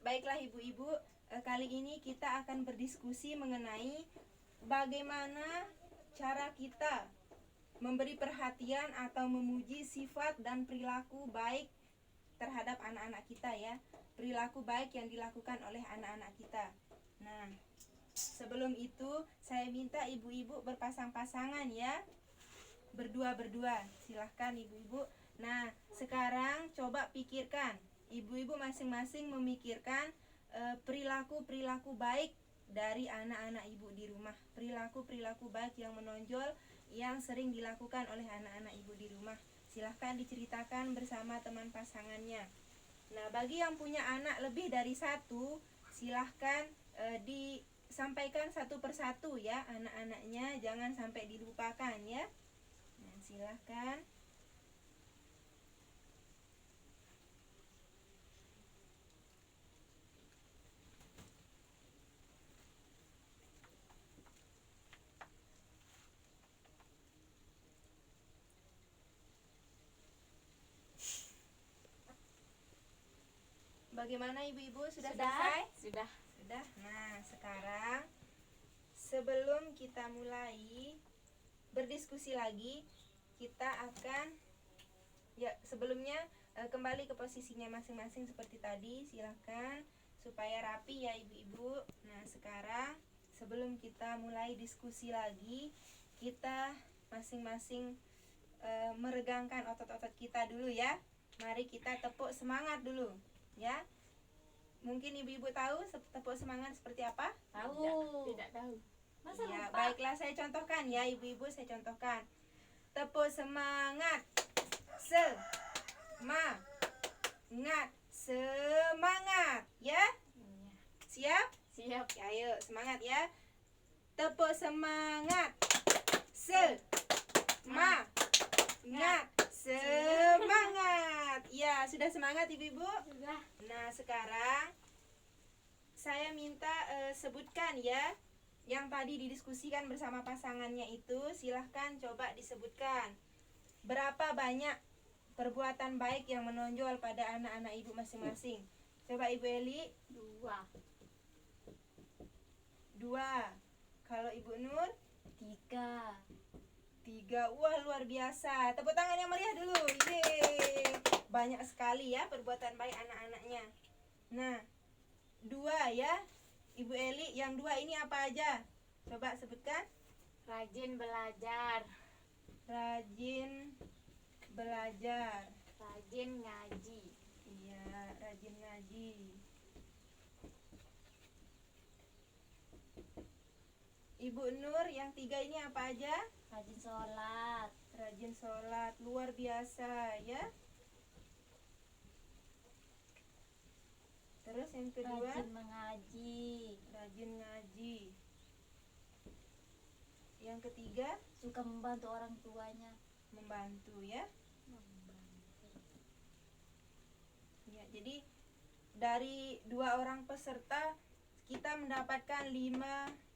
baiklah ibu-ibu, kali ini kita akan berdiskusi mengenai bagaimana cara kita memberi perhatian atau memuji sifat dan perilaku baik terhadap anak-anak kita ya. Perilaku baik yang dilakukan oleh anak-anak kita. Nah, sebelum itu saya minta ibu-ibu berpasang-pasangan ya. Berdua-berdua. Silahkan ibu-ibu. Nah, sekarang coba pikirkan. Ibu-ibu masing-masing memikirkan perilaku-perilaku baik dari anak-anak ibu di rumah. Perilaku-perilaku baik yang menonjol yang sering dilakukan oleh anak-anak ibu di rumah. Silahkan diceritakan bersama teman pasangannya. Nah, bagi yang punya anak lebih dari satu, silahkan disampaikan satu persatu ya anak-anaknya, jangan sampai dilupakan ya. Nah, silahkan. Bagaimana ibu-ibu, sudah selesai? Sudah. Sudah. Nah, sekarang sebelum kita mulai berdiskusi lagi, kita akan sebelumnya kembali ke posisinya masing-masing seperti tadi. Silahkan supaya rapi ya ibu-ibu. Nah, sekarang sebelum kita mulai diskusi lagi, kita masing-masing meregangkan otot-otot kita dulu ya. Mari kita tepuk semangat dulu ya. Mungkin ibu-ibu tahu tepuk semangat seperti apa? Tahu. Tidak tahu. Masa Ya, lupa? baiklah saya contohkan ya ibu-ibu, saya contohkan. Tepuk semangat. Semangat. Semangat ya. Siap? Siap. Ya, ayo semangat ya. Tepuk semangat. Semangat. Semangat. Ya, sudah semangat ibu-ibu? Sudah. Nah, sekarang saya minta sebutkan ya yang tadi didiskusikan bersama pasangannya itu. Silahkan coba disebutkan berapa banyak perbuatan baik yang menonjol pada anak-anak ibu masing-masing. Coba Ibu Eli. 2. Kalau Ibu Nur? 3. 3. Wah, luar biasa. Tepuk tangan yang meriah dulu. Yeay. Banyak sekali ya perbuatan baik anak-anaknya. Nah, 2 ya Ibu Eli. Yang 2 ini apa aja? Coba sebutkan. Rajin belajar. Rajin belajar. Rajin ngaji. Iya, rajin ngaji. Ibu Nur, yang 3 ini apa aja? Rajin sholat. Rajin sholat, luar biasa ya. Terus yang kedua? Rajin mengaji. Rajin ngaji. Yang ketiga? Suka membantu orang tuanya. Membantu ya. Ya, jadi dari 2 orang peserta kita mendapatkan 5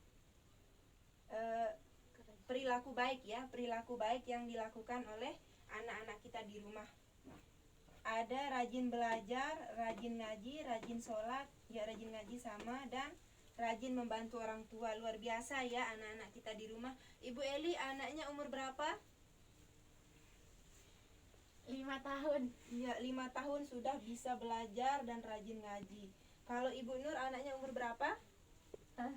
perilaku baik ya, perilaku baik yang dilakukan oleh anak-anak kita di rumah. Ada rajin belajar, rajin ngaji, rajin sholat, ya rajin ngaji sama, dan rajin membantu orang tua. Luar biasa ya anak-anak kita di rumah. Ibu Eli, anaknya umur berapa? 5 tahun. Iya, 5 tahun sudah bisa belajar dan rajin ngaji. Kalau Ibu Nur, anaknya umur berapa? 7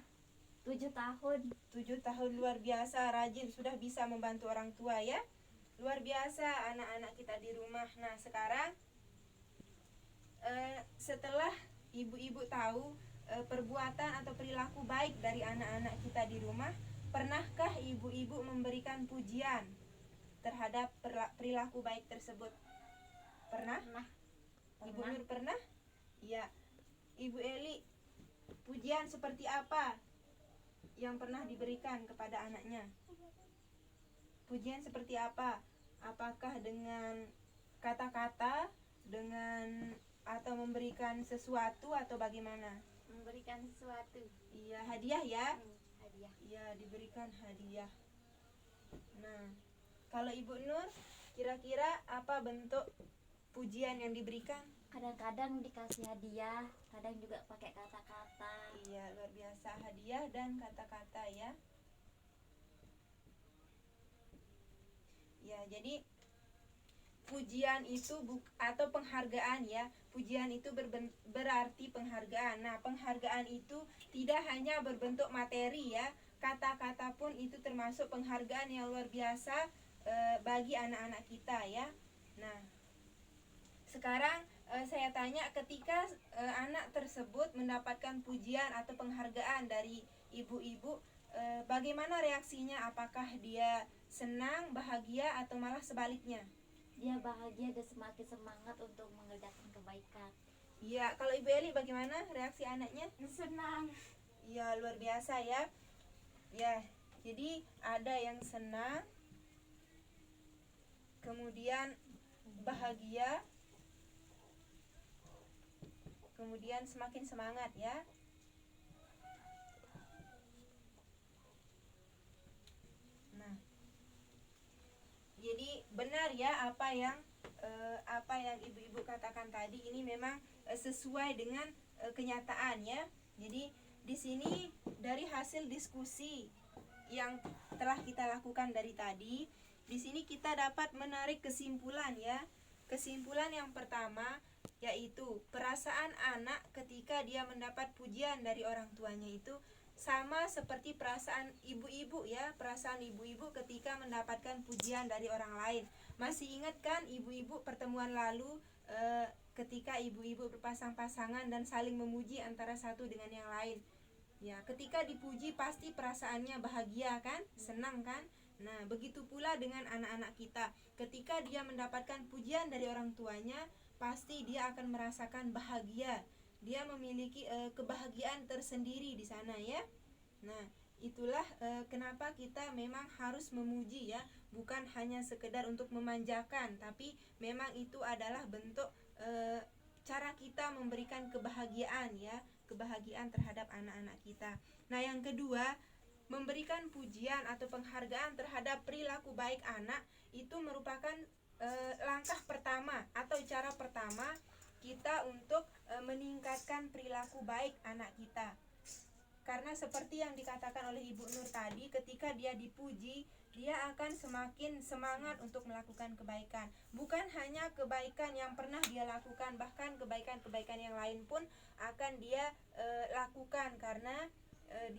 tahun. 7 tahun, luar biasa, rajin, sudah bisa membantu orang tua ya. Luar biasa anak-anak kita di rumah. Nah, sekarang setelah ibu-ibu tahu perbuatan atau perilaku baik dari anak-anak kita di rumah, pernahkah ibu-ibu memberikan pujian terhadap perilaku baik tersebut? Pernah? Ibu Nur pernah? Iya. Ibu Eli, pujian seperti apa yang pernah diberikan kepada anaknya? Pujian seperti apa? Apakah dengan kata-kata, dengan atau memberikan sesuatu, atau bagaimana? Memberikan sesuatu. Iya, hadiah ya. Hadiah. Iya, diberikan hadiah. Nah, kalau Ibu Nur, kira-kira apa bentuk pujian yang diberikan? Kadang-kadang dikasih hadiah, kadang juga pakai kata-kata. Iya, luar biasa, hadiah dan kata-kata ya. Ya, jadi pujian itu atau penghargaan ya. Pujian itu berarti penghargaan. Nah, penghargaan itu tidak hanya berbentuk materi ya. Kata-kata pun itu termasuk penghargaan yang luar biasa bagi anak-anak kita ya. Nah, sekarang saya tanya, ketika anak tersebut mendapatkan pujian atau penghargaan dari ibu-ibu, bagaimana reaksinya? Apakah dia senang, bahagia, atau malah sebaliknya? Dia bahagia dan semakin semangat untuk mengerjakan kebaikan. Iya, kalau Ibu Eli bagaimana reaksi anaknya? Senang. Iya, luar biasa ya. Ya, jadi ada yang senang, kemudian bahagia, kemudian semakin semangat ya. Nah, jadi benar ya apa yang ibu-ibu katakan tadi, ini memang sesuai dengan kenyataan ya. Jadi di sini dari hasil diskusi yang telah kita lakukan dari tadi, di sini kita dapat menarik kesimpulan ya. Kesimpulan yang pertama yaitu perasaan anak ketika dia mendapat pujian dari orang tuanya itu sama seperti perasaan ibu-ibu ya. Perasaan ibu-ibu ketika mendapatkan pujian dari orang lain. Masih ingat kan ibu-ibu pertemuan lalu ketika ibu-ibu berpasang-pasangan dan saling memuji antara satu dengan yang lain. Ya, ketika dipuji pasti perasaannya bahagia kan, senang kan. Nah, begitu pula dengan anak-anak kita. Ketika dia mendapatkan pujian dari orang tuanya, pasti dia akan merasakan bahagia. Dia memiliki kebahagiaan tersendiri di sana ya. Nah, itulah kenapa kita memang harus memuji ya, bukan hanya sekedar untuk memanjakan, tapi memang itu adalah bentuk cara kita memberikan kebahagiaan ya, kebahagiaan terhadap anak-anak kita. Nah, yang kedua, memberikan pujian atau penghargaan terhadap perilaku baik anak itu merupakan langkah pertama atau cara pertama kita untuk meningkatkan perilaku baik anak kita. Karena seperti yang dikatakan oleh Ibu Nur tadi, ketika dia dipuji, dia akan semakin semangat untuk melakukan kebaikan. Bukan hanya kebaikan yang pernah dia lakukan, bahkan kebaikan-kebaikan yang lain pun akan dia lakukan karena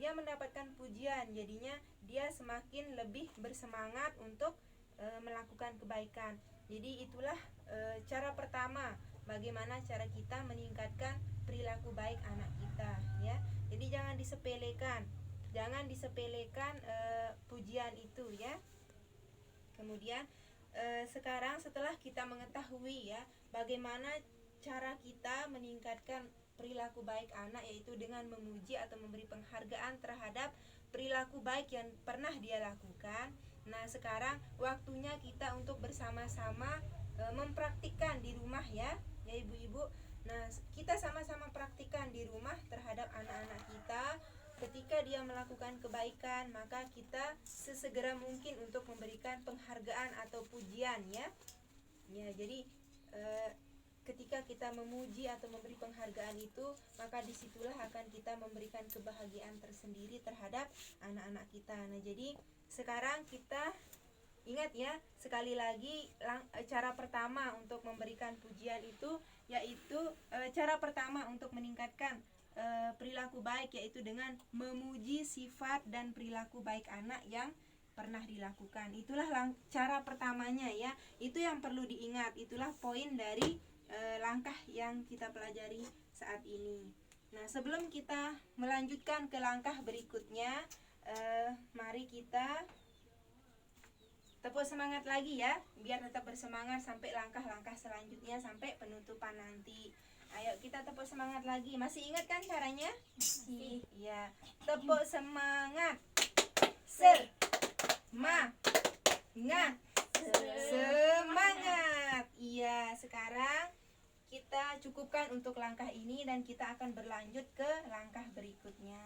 dia mendapatkan pujian. Jadinya dia semakin lebih bersemangat untuk melakukan kebaikan. Jadi itulah cara pertama bagaimana cara kita meningkatkan perilaku baik anak kita ya. Jadi jangan disepelekan pujian itu ya. Kemudian sekarang setelah kita mengetahui ya bagaimana cara kita meningkatkan perilaku baik anak, yaitu dengan memuji atau memberi penghargaan terhadap perilaku baik yang pernah dia lakukan. Nah, sekarang waktunya kita untuk bersama-sama mempraktikkan di rumah ya ibu-ibu. Nah, kita sama-sama praktikkan di rumah terhadap anak-anak kita. Ketika dia melakukan kebaikan, maka kita sesegera mungkin untuk memberikan penghargaan atau pujian ya. Ya, jadi ketika kita memuji atau memberi penghargaan itu, maka disitulah akan kita memberikan kebahagiaan tersendiri terhadap anak-anak kita. Nah, jadi sekarang kita ingat ya, sekali lagi cara pertama untuk memberikan pujian itu yaitu cara pertama untuk meningkatkan perilaku baik, yaitu dengan memuji sifat dan perilaku baik anak yang pernah dilakukan. Itulah cara pertamanya ya. Itu yang perlu diingat. Itulah poin dari langkah yang kita pelajari saat ini. Nah, sebelum kita melanjutkan ke langkah berikutnya, mari kita tepuk semangat lagi ya, biar tetap bersemangat sampai langkah-langkah selanjutnya, sampai penutupan nanti. Ayo kita tepuk semangat lagi. Masih ingat kan caranya? Masih. Ya, tepuk semangat. Semangat. Semangat. Iya, sekarang kita cukupkan untuk langkah ini dan kita akan berlanjut ke langkah berikutnya.